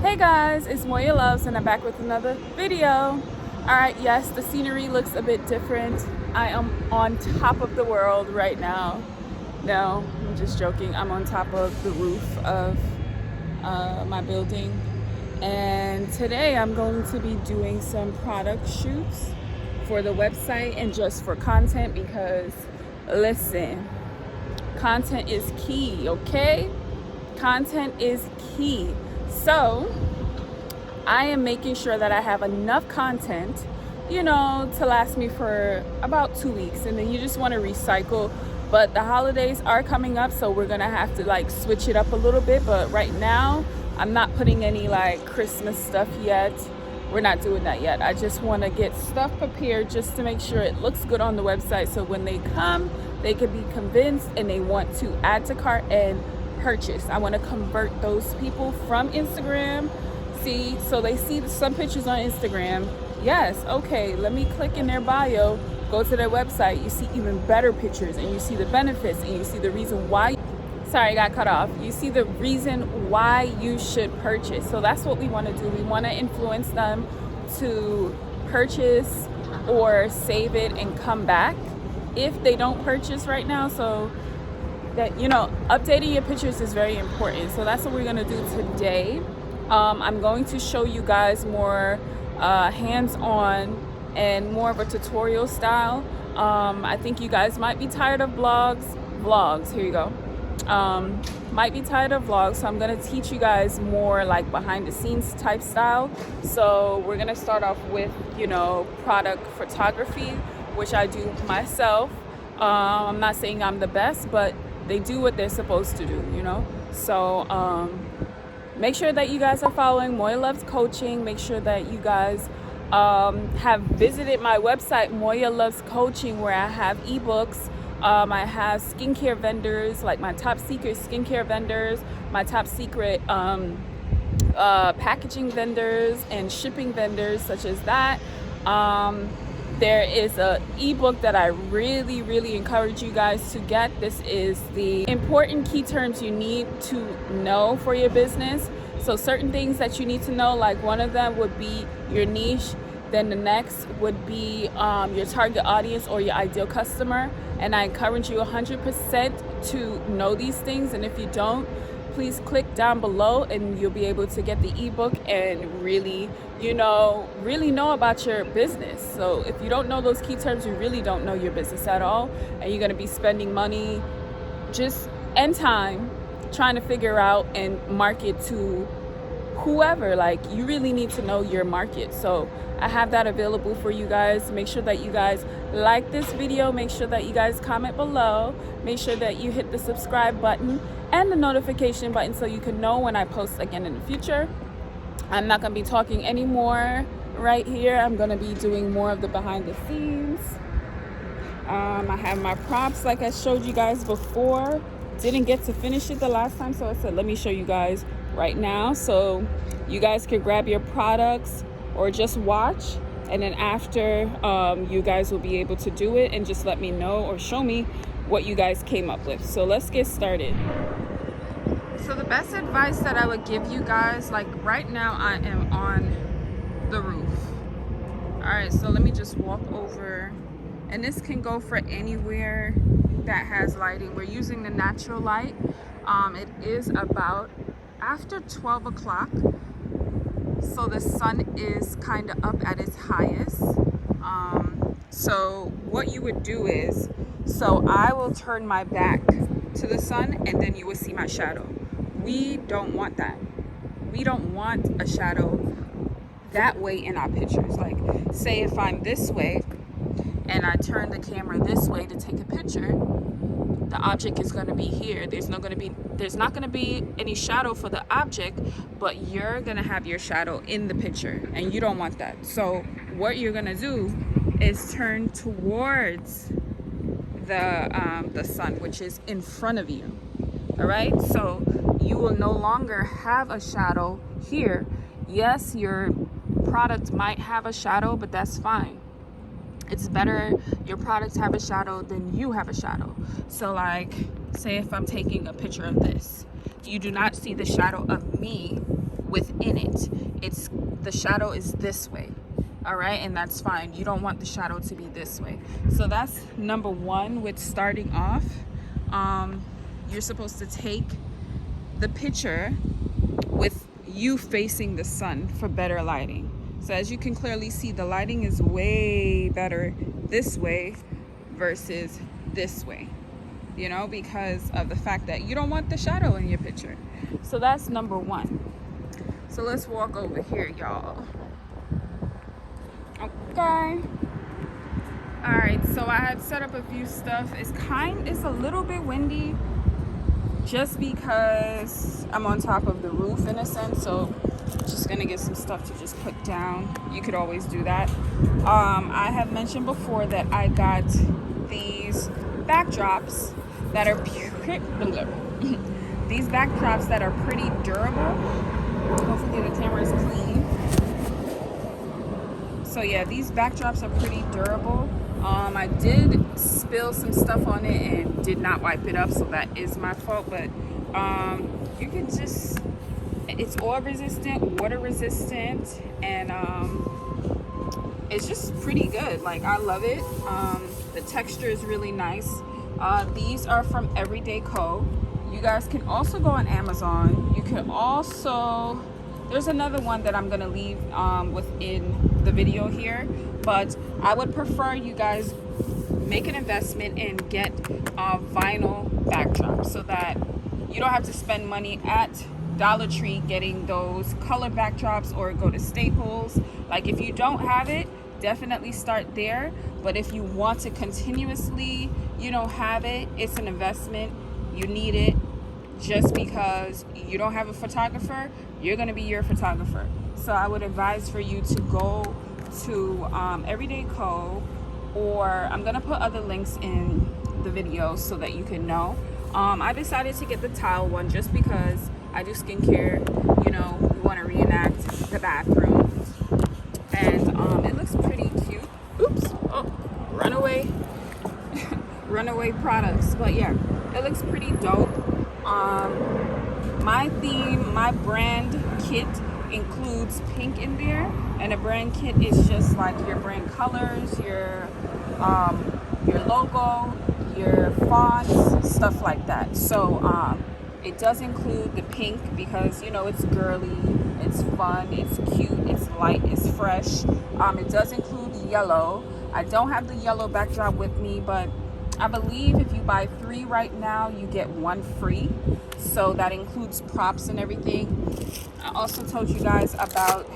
Hey guys, it's Moya Loves and I'm back with another video. Alright, yes, the scenery looks a bit different. I am on top of the world right now. No, I'm just joking. I'm on top of the roof of my building. And today I'm going to be doing some product shoots for the website and just for content because, listen, content is key, okay? Content is key. So I am making sure that I have enough content, to last me for about 2 weeks, and then you just want to recycle. But the holidays are coming up, so we're gonna have to switch it up a little bit. But right now I'm not putting any Christmas stuff yet. We're not doing that yet. I just want to get stuff prepared just to make sure it looks good on the website, so when they come they can be convinced and they want to add to cart and purchase. I want to convert those people from Instagram. So they see some pictures on Instagram. Yes, okay, let me click in their bio, go to their website. You see even better pictures and you see the benefits and you see the reason why. Sorry, I got cut off. You see the reason why you should purchase. So that's what we want to do. We want to influence them to purchase or save it and come back if they don't purchase right now. So that, updating your pictures is very important. So that's what we're going to do today. I'm going to show you guys more hands-on and more of a tutorial style. I think you guys might be tired of vlogs. Here you go. Might be tired of vlogs, so I'm going to teach you guys more behind the scenes type style. So we're going to start off with product photography, which I do myself. I'm not saying I'm the best, but they do what they're supposed to do, So make sure that you guys are following Moya Loves Coaching. Make sure that you guys have visited my website, Moya Loves Coaching, where I have ebooks. I have skincare vendors, like my top secret skincare vendors, my top secret packaging vendors and shipping vendors, such as that. There is an ebook that I really encourage you guys to get. This is the important key terms you need to know for your business. So certain things that you need to know, one of them would be your niche. Then the next would be your target audience or your ideal customer. And I encourage you 100% to know these things. And if you don't, please click down below and you'll be able to get the ebook and really know about your business. So if you don't know those key terms, you really don't know your business at all, and you're going to be spending money and time trying to figure out and market to whoever. You really need to know your market. So I have that available for you guys. Make sure that you guys like this video. Make sure that you guys comment below. Make sure that you hit the subscribe button and the notification button so you can know when I post again in the future. I'm not going to be talking anymore right here. I'm going to be doing more of the behind the scenes. I have my props like I showed you guys before. Didn't get to finish it the last time, so I said let me show you guys right now so you guys can grab your products or just watch, and then after you guys will be able to do it and just let me know or show me what you guys came up with. So let's get started. So the best advice that I would give you guys, right now I am on the roof. All right, so let me just walk over, and this can go for anywhere that has lighting. We're using the natural light. It is about after 12 o'clock, so the sun is kind of up at its highest. So what you would do is, so I will turn my back to the sun and then you will see my shadow. We don't want that. We don't want a shadow that way in our pictures. Say if I'm this way and I turn the camera this way to take a picture, the object is going to be here. There's not going to be any shadow for the object, but you're going to have your shadow in the picture, and you don't want that. So what you're going to do is turn towards the sun, which is in front of you. All right, so you will no longer have a shadow here. Yes, your product might have a shadow, but that's fine. It's better your products have a shadow than you have a shadow. So say if I'm taking a picture of this, you do not see the shadow of me within it. It's the shadow is this way. All right, and that's fine. You don't want the shadow to be this way. So that's number one with starting off. You're supposed to take the picture with you facing the sun for better lighting. So as you can clearly see, the lighting is way better this way versus this way, you know, because of the fact that you don't want the shadow in your picture. So that's number one. So let's walk over here, y'all. Okay. All right, so I had set up a few stuff. It's a little bit windy just because I'm on top of the roof in a sense, so just gonna get some stuff to just put down. You could always do that. I have mentioned before that I got these backdrops that are these backdrops that are pretty durable. Hopefully the camera is clean. So yeah, these backdrops are pretty durable. I did spill some stuff on it and did not wipe it up, so that is my fault, but you can just, it's oil resistant, water resistant, and it's just pretty good. Like, I love it. The texture is really nice. These are from Everyday Co. You guys can also go on Amazon. You can also, there's another one that I'm gonna leave within the video here, but I would prefer you guys make an investment and get a vinyl backdrop so that you don't have to spend money at Dollar Tree getting those color backdrops or go to Staples. Like, if you don't have it, definitely start there. But if you want to continuously, you know, have it, it's an investment. You need it. Just because you don't have a photographer, you're going to be your photographer. So I would advise for you to go to Everyday Co, or I'm going to put other links in the video so that you can know. I decided to get the tile one just because I do skincare. You know, we want to reenact the bathroom, and it looks pretty cute. Oops, oh, runaway runaway products. But yeah, it looks pretty dope. My theme, my brand kit includes pink in there, and a brand kit is just like your brand colors, your logo, your fonts, stuff like that. So it does include the pink because, you know, it's girly, it's fun, it's cute, it's light, it's fresh. It does include yellow. I don't have the yellow backdrop with me, but I believe if you buy 3 right now, you get 1 free. So that includes props and everything. I also told you guys about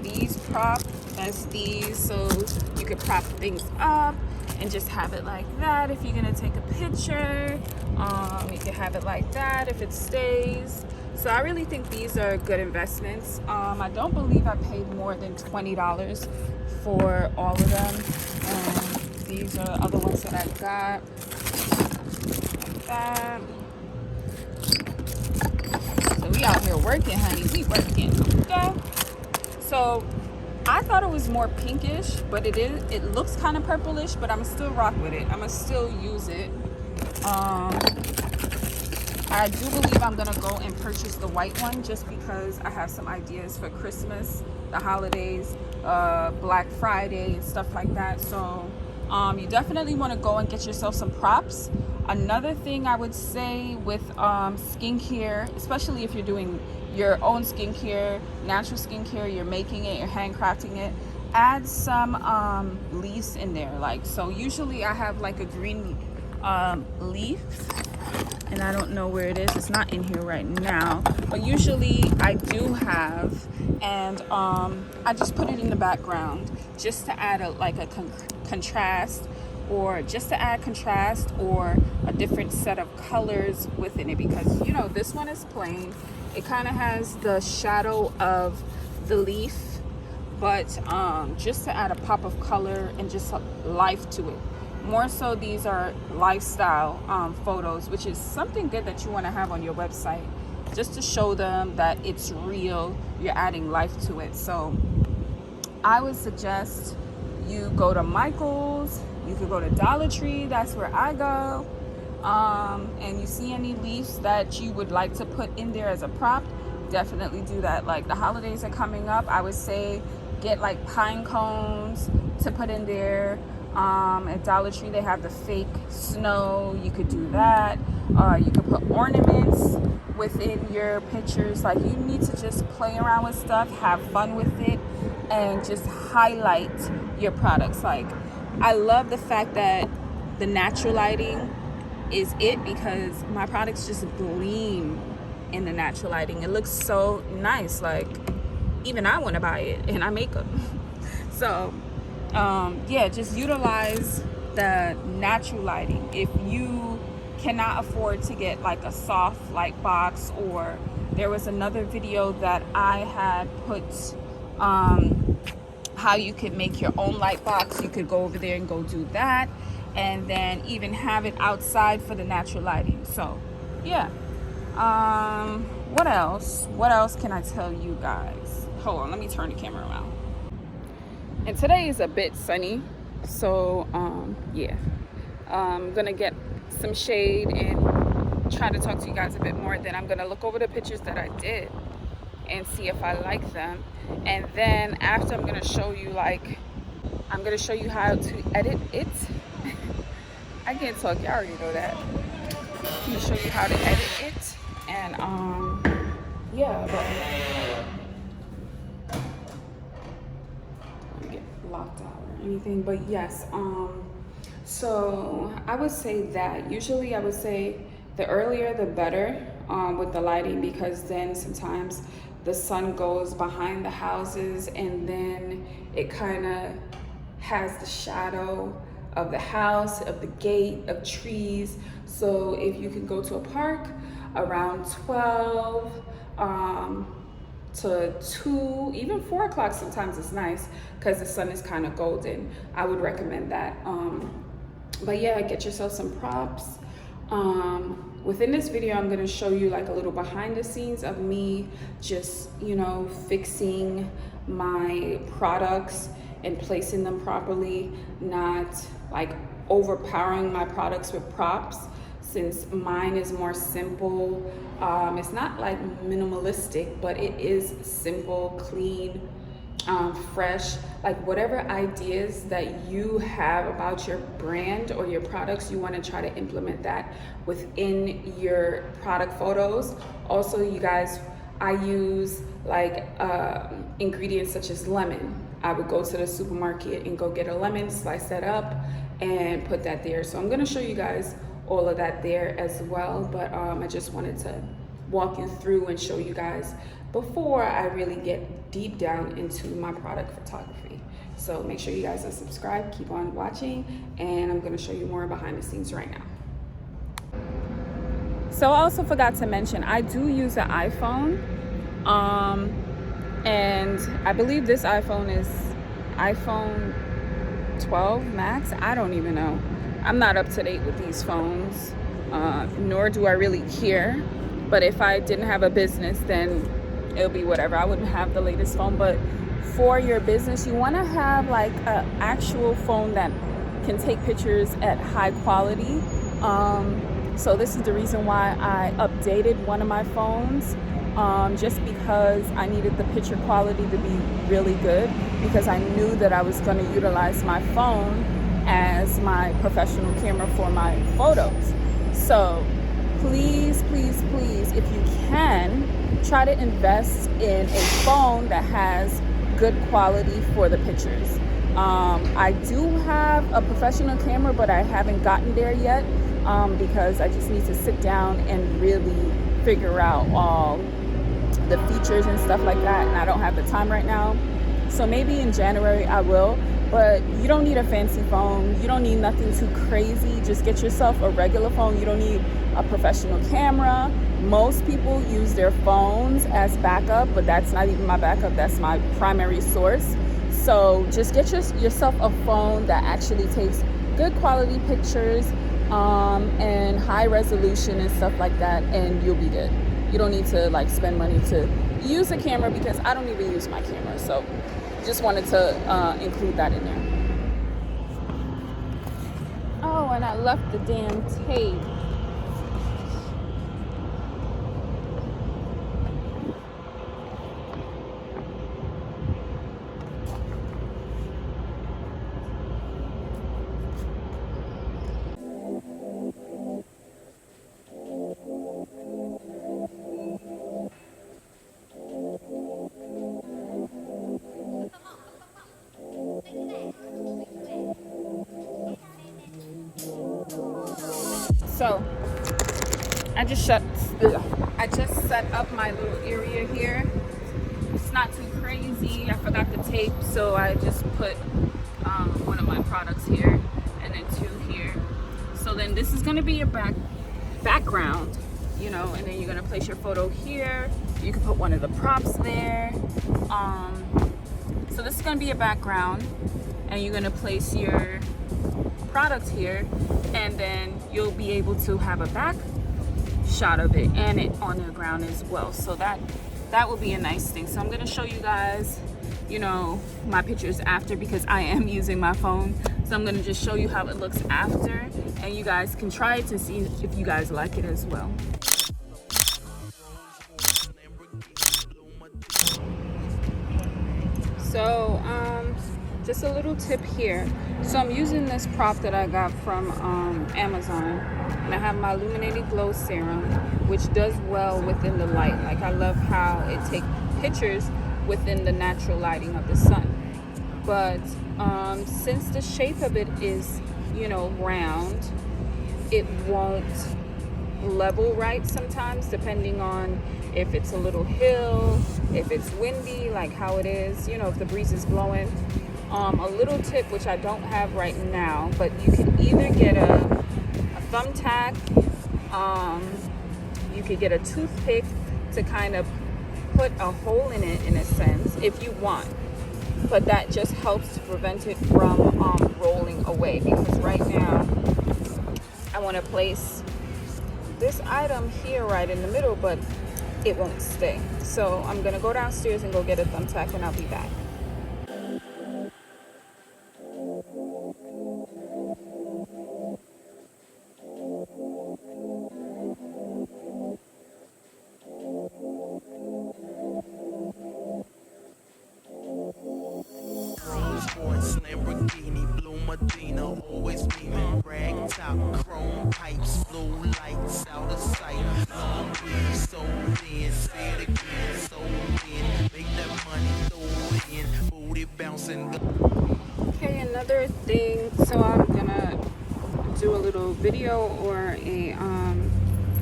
these props. That's these, so you could prop things up and just have it like that. If you're gonna take a picture, you can have it like that if it stays. So I really think these are good investments. I don't believe I paid more than $20 for all of them. These are the other ones that I got. Like that. So we out here working, honey. We working. Okay. So I thought it was more pinkish, but it looks kind of purplish, but I'm still rock with it. I'm gonna still use it. I do believe I'm gonna go and purchase the white one just because I have some ideas for Christmas, the holidays, Black Friday, and stuff like that. So you definitely want to go and get yourself some props. Another thing I would say with skincare, especially if you're doing your own skincare, natural skincare, you're making it, you're handcrafting it, add some leaves in there. Like, so usually I have like a green leaf, and I don't know where it is. It's not in here right now, but usually I do have, and I just put it in the background just to add a contrast, or just to add contrast or a different set of colors within it, because, you know, this one is plain. It kind of has the shadow of the leaf, but just to add a pop of color and just life to it. More so, these are lifestyle photos, which is something good that you want to have on your website, just to show them that it's real, you're adding life to it. So I would suggest you go to Michael's, you could go to Dollar Tree, that's where I go, and you see any leaves that you would like to put in there as a prop, definitely do that. Like the holidays are coming up, I would say get like pine cones to put in there. At Dollar Tree they have the fake snow, you could do that. You could put ornaments within your pictures. Like you need to just play around with stuff, have fun with it, and just highlight your products. Like I love the fact that the natural lighting is it, because my products just gleam in the natural lighting. It looks so nice. Like even I want to buy it, and I make them. So yeah, just utilize the natural lighting. If you cannot afford to get like a soft light box, or there was another video that I had put how you could make your own light box, you could go over there and go do that, and then even have it outside for the natural lighting. So yeah, what else can I tell you guys? Hold on, let me turn the camera around. And today is a bit sunny, so yeah, I'm gonna get some shade and try to talk to you guys a bit more. Then I'm gonna look over the pictures that I did and see if I like them, and then after I'm gonna show you how to edit it. I can't talk, you already know that. I'm gonna show you how to edit it, and yeah, but get locked out or anything. But yes, so I would say that usually I would say the earlier the better with the lighting, because then sometimes the sun goes behind the houses and then it kind of has the shadow of the house, of the gate, of trees. So if you can go to a park around 12 to 2, even 4 o'clock sometimes is nice, because the sun is kind of golden. I would recommend that. But yeah, get yourself some props. Within this video, I'm gonna show you like a little behind the scenes of me just, fixing my products and placing them properly, not like overpowering my products with props, since mine is more simple. It's not like minimalistic, but it is simple, clean, fresh. Like whatever ideas that you have about your brand or your products, you want to try to implement that within your product photos. Also, you guys, I use like ingredients such as lemon. I would go to the supermarket and go get a lemon, slice that up and put that there. So I'm going to show you guys all of that there as well, but I just wanted to walk you through and show you guys before I really get deep down into my product photography. So make sure you guys are subscribed, keep on watching, and I'm going to show you more behind the scenes right now. So I also forgot to mention, I do use an iPhone, and I believe this iPhone is iPhone 12 Max. I don't even know. I'm not up to date with these phones, nor do I really care. But if I didn't have a business, then it'll be whatever. I wouldn't have the latest phone. But for your business, you want to have like an actual phone that can take pictures at high quality. So this is the reason why I updated one of my phones, just because I needed the picture quality to be really good, because I knew that I was going to utilize my phone as my professional camera for my photos. So please, please, please, if you can, try to invest in a phone that has good quality for the pictures. I do have a professional camera, but I haven't gotten there yet, because I just need to sit down and really figure out all the features and stuff like that, and I don't have the time right now. So maybe in January I will. But you don't need a fancy phone. You don't need nothing too crazy. Just get yourself a regular phone. You don't need a professional camera. Most people use their phones as backup, but that's not even my backup. That's my primary source. So just get yourself a phone that actually takes good quality pictures and high resolution and stuff like that, and you'll be good. You don't need to like spend money to use a camera, because I don't even use my camera. So just wanted to include that in there. Oh, and I left the damn tape. So I just set up my little area here. It's not too crazy. I forgot the tape, so I just put one of my products here and then two here. So then this is going to be your background, you know, and then you're going to place your photo here. You can put one of the props there. So this is going to be your background, and you're going to place your product here, and then you'll be able to have a back shot of it and it on the ground as well. So that will be a nice thing. So I'm going to show you guys, you know, my pictures after, because I am using my phone. So I'm going to just show you how it looks after, and you guys can try it to see if you guys like it as well. So just a little tip here. So I'm using this prop that I got from Amazon, and I have my illuminated glow serum, which does well within the light. Like, I love how it takes pictures within the natural lighting of the sun. But since the shape of it is, you know, round, it won't level right sometimes, depending on if it's a little hill, if it's windy, like how it is, you know, if the breeze is blowing. A little tip, which I don't have right now, but you can either get a thumbtack, you could get a toothpick to kind of put a hole in it, in a sense, if you want. But that just helps to prevent it from rolling away, because right now I want to place this item here right in the middle, but it won't stay. So I'm gonna go downstairs and go get a thumbtack, and I'll be back. Lamborghini, blue Medina, always beaming, rag top, chrome pipes, blue lights out of sight. Long weed, so thin, say it again, so thin, make that money, throw it in, booty bouncing. Okay, another thing. So I'm gonna do a little video or a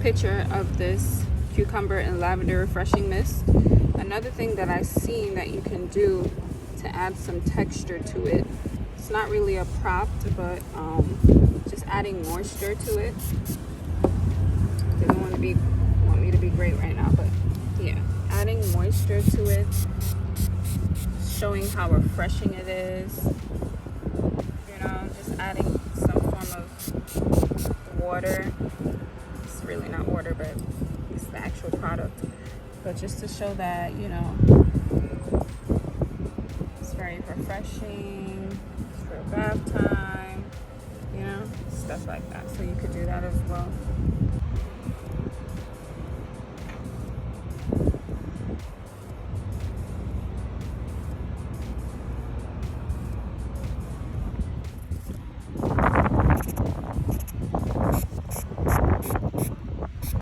picture of this cucumber and lavender refreshing mist. Another thing that I've seen that you can do to add some texture to it, it's not really a prop, but just adding moisture to it. Doesn't want me to be great right now, but yeah, adding moisture to it, showing how refreshing it is. You know, just adding some form of water. It's really not water, but it's the actual product. But just to show that, you know, it's very refreshing for bath time, you know, stuff like that. So you could do that as well.